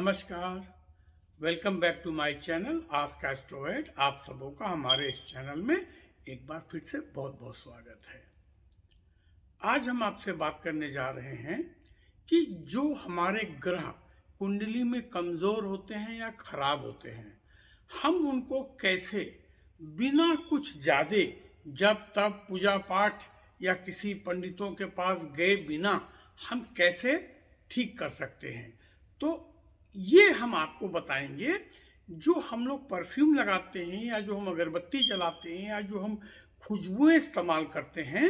नमस्कार। Welcome back to my channel ask Astroaid. आप सबों का हमारे इस चैनल में एक बार फिर से बहुत बहुत स्वागत है। आज हम आपसे बात करने जा रहे हैं कि जो हमारे ग्रह कुंडली में कमज़ोर होते हैं या खराब होते हैं, हम उनको कैसे बिना कुछ ज़्यादा जब तब पूजा पाठ या किसी पंडितों के पास गए बिना हम कैसे ठीक कर सकते हैं। तो ये हम आपको बताएंगे। जो हम लोग परफ्यूम लगाते हैं या जो हम अगरबत्ती जलाते हैं या जो हम खुशबुएं इस्तेमाल करते हैं,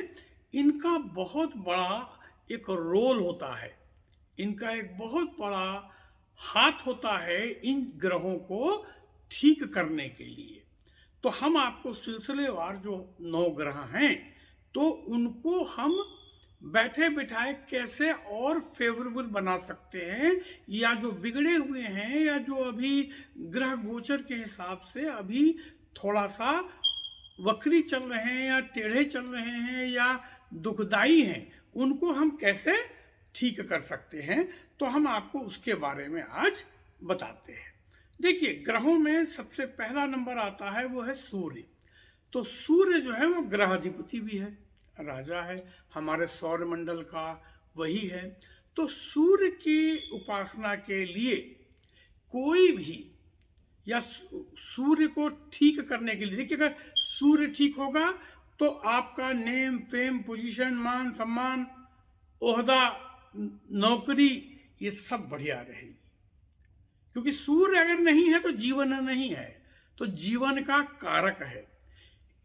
इनका बहुत बड़ा एक रोल होता है, इनका एक बहुत बड़ा हाथ होता है इन ग्रहों को ठीक करने के लिए। तो हम आपको सिलसिलेवार जो 9 ग्रह हैं तो उनको हम बैठे बिठाए कैसे और फेवरेबल बना सकते हैं, या जो बिगड़े हुए हैं या जो अभी ग्रह गोचर के हिसाब से अभी थोड़ा सा वक्री चल रहे हैं या टेढ़े चल रहे हैं या दुखदाई हैं, उनको हम कैसे ठीक कर सकते हैं। तो हम आपको उसके बारे में आज बताते हैं। देखिए, ग्रहों में सबसे पहला नंबर आता है वो है सूर्य। तो सूर्य जो है वो ग्रहाधिपति भी है, राजा है हमारे सौर मंडल का, वही है। तो सूर्य की उपासना के लिए कोई भी या सूर्य को ठीक करने के लिए, देखिए, अगर सूर्य ठीक होगा तो आपका नेम फेम पोजीशन मान सम्मान ओहदा नौकरी ये सब बढ़िया रहेगी। क्योंकि सूर्य अगर नहीं है तो जीवन नहीं है, तो जीवन का कारक है।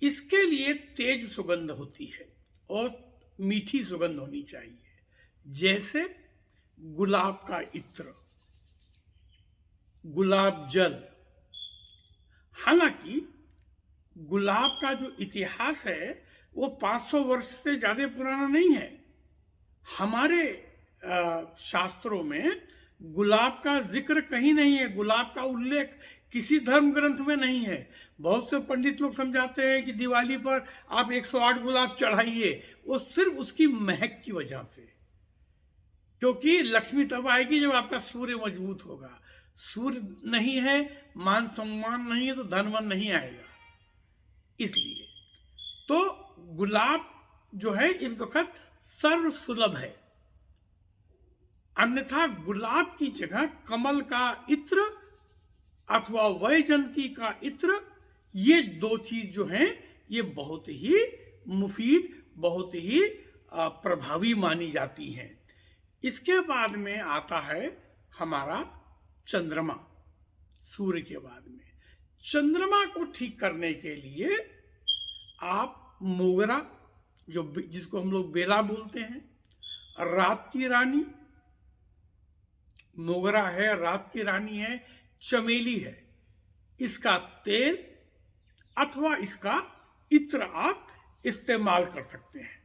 इसके लिए तेज सुगंध होती है और मीठी सुगंध होनी चाहिए, जैसे गुलाब का इत्र, गुलाब जल। हालांकि गुलाब का जो इतिहास है वो 500 वर्ष से ज़्यादा पुराना नहीं है। हमारे शास्त्रों में गुलाब का जिक्र कहीं नहीं है, गुलाब का उल्लेख किसी धर्म ग्रंथ में नहीं है। बहुत से पंडित लोग समझाते हैं कि दिवाली पर आप 108 गुलाब चढ़ाइए, वो सिर्फ उसकी महक की वजह से, क्योंकि लक्ष्मी तब आएगी जब आपका सूर्य मजबूत होगा। सूर्य नहीं है, मान सम्मान नहीं है, तो धनवन नहीं आएगा। इसलिए तो गुलाब जो है इस वक्त सर्व सुलभ है। अन्यथा गुलाब की जगह कमल का इत्र अथवा वैजयंती का इत्र, ये दो चीज जो हैं ये बहुत ही मुफीद, बहुत ही प्रभावी मानी जाती हैं। इसके बाद में आता है हमारा चंद्रमा। सूर्य के बाद में चंद्रमा को ठीक करने के लिए आप मोगरा, जो जिसको हम लोग बेला बोलते हैं, रात की रानी मोगरा है, रात की रानी है, चमेली है, इसका तेल अथवा इसका इत्र आप इस्तेमाल कर सकते हैं।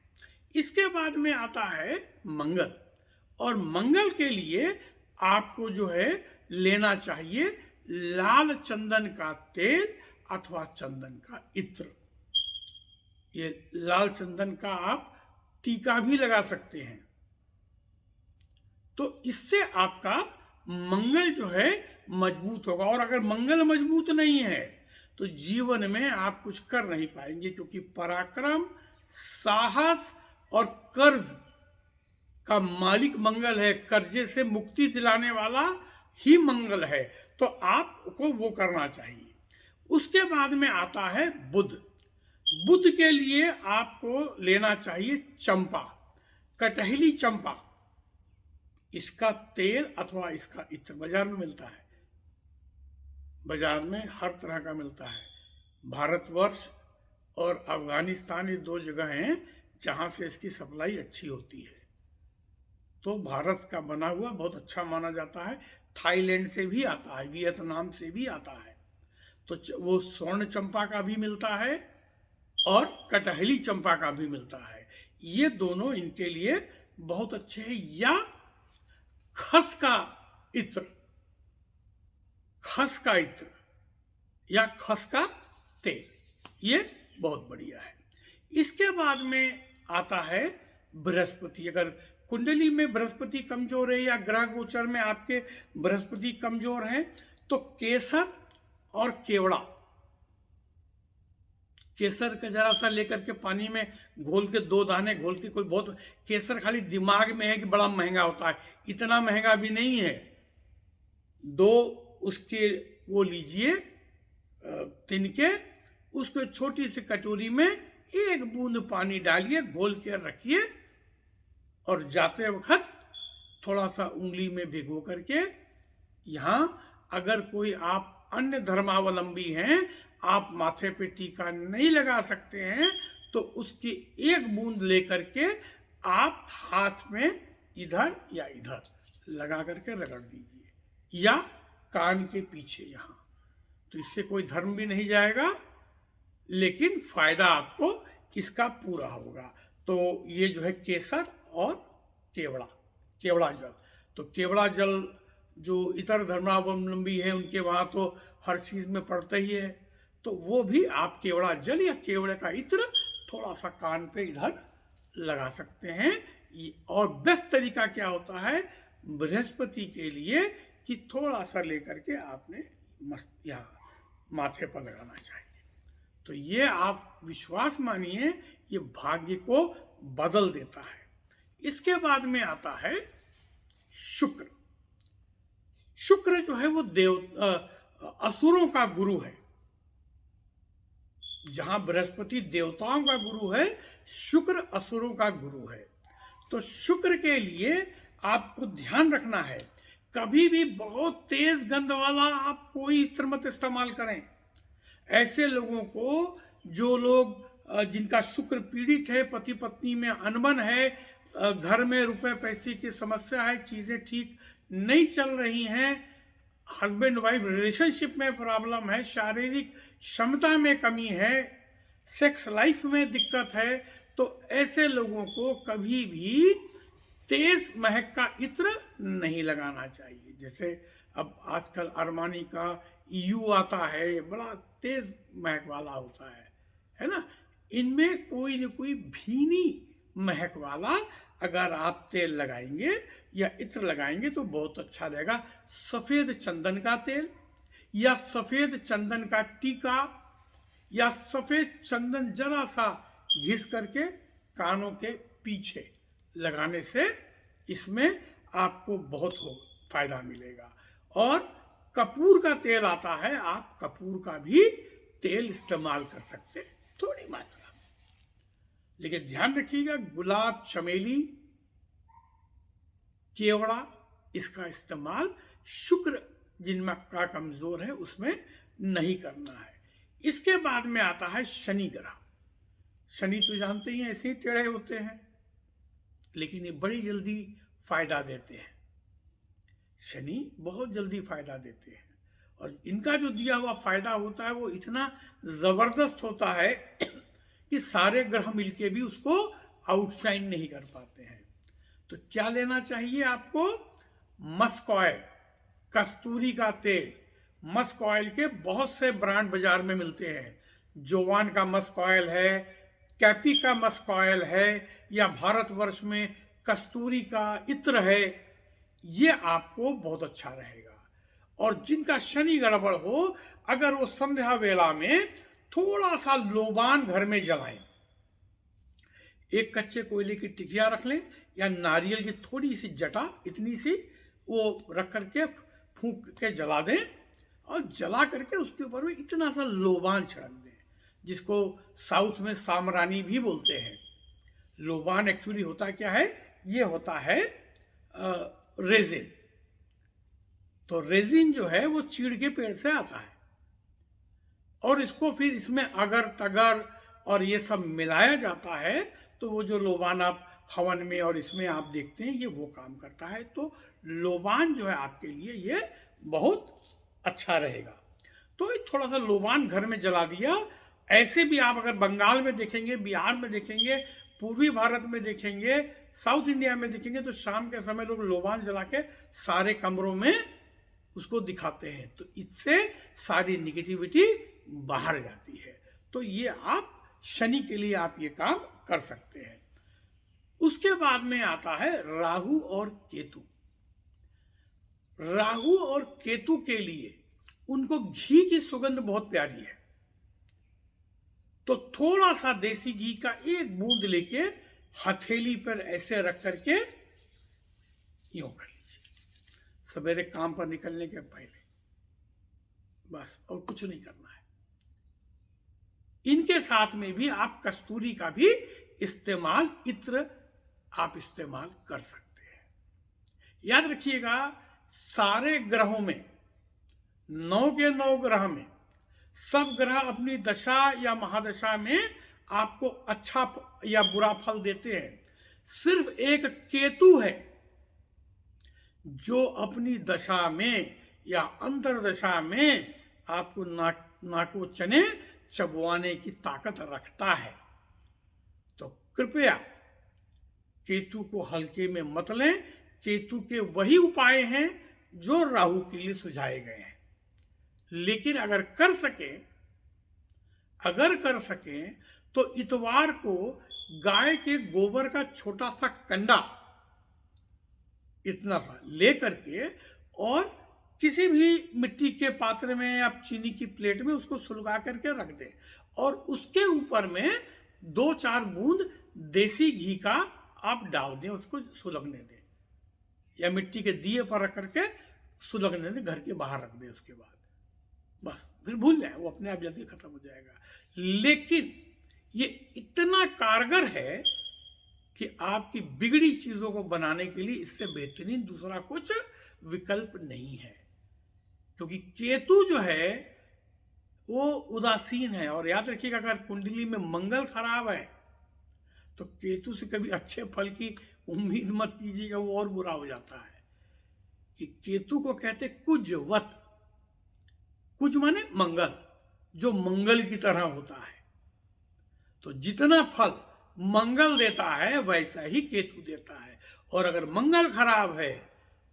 इसके बाद में आता है मंगल, और मंगल के लिए आपको जो है लेना चाहिए लाल चंदन का तेल अथवा चंदन का इत्र। ये लाल चंदन का आप टीका भी लगा सकते हैं। तो इससे आपका मंगल जो है मजबूत होगा। और अगर मंगल मजबूत नहीं है तो जीवन में आप कुछ कर नहीं पाएंगे, क्योंकि पराक्रम, साहस और कर्ज का मालिक मंगल है। कर्जे से मुक्ति दिलाने वाला ही मंगल है, तो आपको वो करना चाहिए। उसके बाद में आता है बुध। बुध के लिए आपको लेना चाहिए चंपा, कटहली चंपा, इसका तेल अथवा इसका इत्र बाजार में मिलता है। बाजार में हर तरह का मिलता है। भारतवर्ष और अफगानिस्तान ये दो जगह हैं जहां से इसकी सप्लाई अच्छी होती है। तो भारत का बना हुआ बहुत अच्छा माना जाता है। थाईलैंड से भी आता है, वियतनाम से भी आता है। तो वो स्वर्ण चंपा का भी मिलता है और कटहली चंपा का भी मिलता है। ये दोनों इनके लिए बहुत अच्छे हैं। या खस का इत्र, खस का इत्र या खस का तेल, ये बहुत बढ़िया है। इसके बाद में आता है बृहस्पति। अगर कुंडली में बृहस्पति कमजोर है या ग्रह गोचर में आपके बृहस्पति कमजोर है, तो केसर और केवड़ा, केसर का जरा सा लेकर के पानी में घोल के 2 दाने घोल के, कोई बहुत केसर खाली दिमाग में है कि बड़ा महंगा होता है, इतना महंगा भी नहीं है। 2 उसके वो लीजिए तिनके, उसको छोटी सी कटोरी में 1 बूंद पानी डालिए, घोल के रखिए और जाते वक्त थोड़ा सा उंगली में भिगो करके, यहाँ अगर कोई आप अन्य धर्मावलंबी हैं, आप माथे पे टीका नहीं लगा सकते हैं, तो उसकी 1 बूंद लेकर के आप हाथ में इधर या इधर लगा करके रगड़ दीजिए, या कान के पीछे यहाँ। तो इससे कोई धर्म भी नहीं जाएगा, लेकिन फायदा आपको इसका पूरा होगा। तो ये जो है केसर और केवड़ा जल, तो केवड़ा जल जो इतर धर्मावलंबी हैं उनके वहाँ तो हर चीज़ में पड़ता ही है, तो वो भी आप केवड़ा जल या केवड़े का इत्र थोड़ा सा कान पे इधर लगा सकते हैं। और बेस्ट तरीका क्या होता है बृहस्पति के लिए कि थोड़ा सा लेकर के आपने मस्त यहाँ माथे पर लगाना चाहिए। तो ये आप विश्वास मानिए, ये भाग्य को बदल देता है। इसके बाद में आता है शुक्र। शुक्र जो है वो असुरों का गुरु है। जहां बृहस्पति देवताओं का गुरु है, शुक्र असुरों का गुरु है। तो शुक्र के लिए आपको ध्यान रखना है, कभी भी बहुत तेज गंध वाला आप कोई इत्र मत इस्तेमाल करें। ऐसे लोगों को, जो लोग जिनका शुक्र पीड़ित है, पति पत्नी में अनबन है, घर में रुपए पैसे की समस्या है, चीजें ठीक नहीं चल रही हैं, हस्बैंड वाइफ रिलेशनशिप में प्रॉब्लम है, शारीरिक क्षमता में कमी है, सेक्स लाइफ में दिक्कत है, तो ऐसे लोगों को कभी भी तेज महक का इत्र नहीं लगाना चाहिए। जैसे अब आजकल अरमानी का EU आता है, बड़ा तेज महक वाला होता है ना। इनमें कोई न कोई भीनी महक वाला अगर आप तेल लगाएंगे या इत्र लगाएंगे तो बहुत अच्छा रहेगा। सफ़ेद चंदन का तेल या सफ़ेद चंदन का टीका या सफ़ेद चंदन जरा सा घिस करके कानों के पीछे लगाने से इसमें आपको बहुत फायदा मिलेगा। और कपूर का तेल आता है, आप कपूर का भी तेल इस्तेमाल कर सकते हैं थोड़ी मात्रा में, लेकिन ध्यान रखिएगा गुलाब, चमेली, केवड़ा, इसका इस्तेमाल शुक्र जिनमें का कमजोर है उसमें नहीं करना है। इसके बाद में आता है शनि ग्रह। शनि तो जानते ही हैं ऐसे ही टेढ़े होते हैं, लेकिन ये बड़ी जल्दी फायदा देते हैं। शनि बहुत जल्दी फायदा देते हैं और इनका जो दिया हुआ फायदा होता है वो इतना जबरदस्त होता है कि सारे ग्रह मिलके भी उसको आउटशाइन नहीं कर पाते हैं। तो क्या लेना चाहिए आपको? मस्क ऑयल, कस्तूरी का तेल। मस्क ऑयल के बहुत से ब्रांड बाजार में मिलते हैं। जोवान का मस्क ऑयल है, कैपी का मस्क ऑयल है, या भारतवर्ष में कस्तूरी का इत्र है। ये आपको बहुत अच्छा रहेगा। और जिनका शनि गड़बड़ हो, अगर वो संध्या वेला में थोड़ा सा लोबान घर में जलाएं, एक कच्चे कोयले की टिकिया रख लें या नारियल की थोड़ी सी जटा, इतनी सी वो रख करके फूंक के जला दें और जला करके उसके ऊपर में इतना सा लोबान छिड़क दें, जिसको साउथ में सामरानी भी बोलते हैं। लोबान एक्चुअली होता क्या है? ये होता है रेजिन। तो रेजिन जो है वो चीड़ के पेड़ से आता है और इसको फिर इसमें अगर तगर और ये सब मिलाया जाता है तो वो जो लोबान आप हवन में और इसमें आप देखते हैं ये वो काम करता है। तो लोबान जो है आपके लिए ये बहुत अच्छा रहेगा। तो थोड़ा सा लोबान घर में जला दिया। ऐसे भी आप अगर बंगाल में देखेंगे, बिहार में देखेंगे, पूर्वी भारत में देखेंगे, साउथ इंडिया में देखेंगे, तो शाम के समय लोग लोबान जला के सारे कमरों में उसको दिखाते हैं। तो इससे सारी निगेटिविटी बाहर जाती है। तो ये आप शनि के लिए आप ये काम कर सकते हैं। उसके बाद में आता है राहु और केतु। राहु और केतु के लिए उनको घी की सुगंध बहुत प्यारी है, तो थोड़ा सा देसी घी का एक बूंद लेके हथेली पर ऐसे रख करके यूं कर लीजिए सवेरे काम पर निकलने के पहले, बस, और कुछ नहीं करना है। इनके साथ में भी आप कस्तूरी का भी इस्तेमाल, इत्र आप इस्तेमाल कर सकते हैं। याद रखिएगा, सारे ग्रहों में, 9 के 9 ग्रह में, सब ग्रह अपनी दशा या महादशा में आपको अच्छा या बुरा फल देते हैं। सिर्फ एक केतु है जो अपनी दशा में या अंतरदशा में आपको नाको चने चबवाने की ताकत रखता है। तो कृपया केतु को हल्के में मत लें। केतु के वही उपाय हैं जो राहु के लिए सुझाए गए हैं, लेकिन अगर कर सकें तो इतवार को गाय के गोबर का छोटा सा कंडा, इतना सा ले करके, और किसी भी मिट्टी के पात्र में या चीनी की प्लेट में उसको सुलगा करके रख दें, और उसके ऊपर में 2-4 बूंद देसी घी का आप डाल दें, उसको सुलगने दें, या मिट्टी के दिए पर रख करके सुलगने दें, घर के बाहर रख दें। उसके बाद बस फिर भूल जाए, वो अपने आप जल्दी खत्म हो जाएगा। लेकिन ये इतना कारगर है कि आपकी बिगड़ी चीजों को बनाने के लिए इससे बेहतरीन दूसरा कुछ विकल्प नहीं है, क्योंकि केतु जो है वो उदासीन है। और याद रखिएगा, अगर कुंडली में मंगल खराब है तो केतु से कभी अच्छे फल की उम्मीद मत कीजिएगा, वो और बुरा हो जाता है। कि केतु को कहते कुजवत, कुज माने मंगल, जो मंगल की तरह होता है। तो जितना फल मंगल देता है वैसा ही केतु देता है, और अगर मंगल खराब है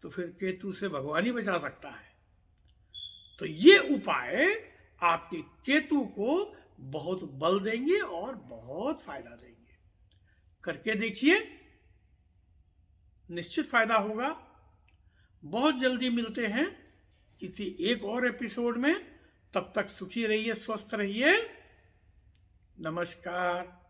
तो फिर केतु से भगवान ही बचा सकता है। तो ये उपाय आपके केतु को बहुत बल देंगे और बहुत फायदा देंगे। करके देखिए, निश्चित फायदा होगा। बहुत जल्दी मिलते हैं किसी एक और एपिसोड में। तब तक सुखी रहिए, स्वस्थ रहिए। नमस्कार।